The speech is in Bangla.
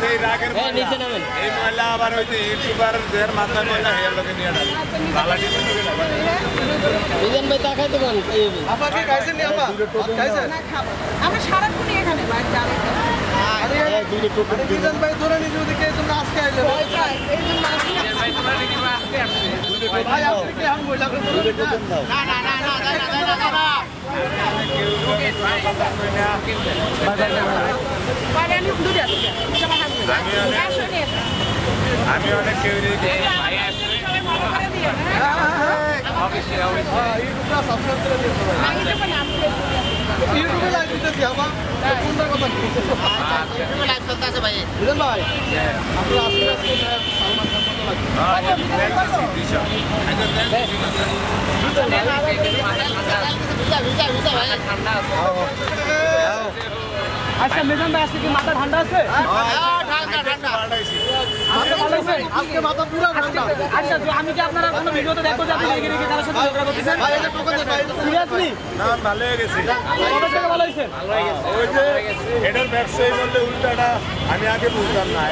এই রাগের নিচে নামেন এই ময়লা আবার ওই যে ইউটিউবারদের মাথা ময়লা হেয়ার লোকে নিয়ে যাবে ভালো দিবেন মিজান ভাই তাকাই তো কোন আপা কি খাইছেন নি আপা খাইছেন না খাবো আমরা সারাক্ষণ এখানে বাইরে যাবে আরে দুটো টোটো মিজান ভাই ধরে নি যদি কে তোমরা আজকে আইলে এই জন্য মিজান ভাই তোমরা নাকি আজকে আসছে ভাই আপনি কি হাম বইলা করে দুটো টোটো দাও না আমি অনেক কেউ ইউটিউবটা সাবস্ক্রাইব করে দিও ভাই ইউটিউবে লাইভ দিতেছি আপা কোনটা কথা কি ইউটিউবে লাইভ চলতেছে ভাই মিজান ভাই আপনি আজকে সালমান খান কত লাগে ঠান্ডা আচ্ছা মিজান ভাই আজকে কি মাথা ঠান্ডা আছে ঠান্ডা আজকে মাথা পুরো ঠান্ডা আচ্ছা তো আমি কি আপনারা কোনো ভিডিওতে দেখো যে আপনি রেগে রেগে কারোর সাথে ঝগড়া করতেছেন ভাই এটা টোকন দেন ভাই সিরিয়াসলি না ভালো হয়ে গেছে কবে থেকে ভালো হয়েছে ওই যে এটার ব্যবসায়ী বললে উল্টাটা আমি আগে বুঝতাম না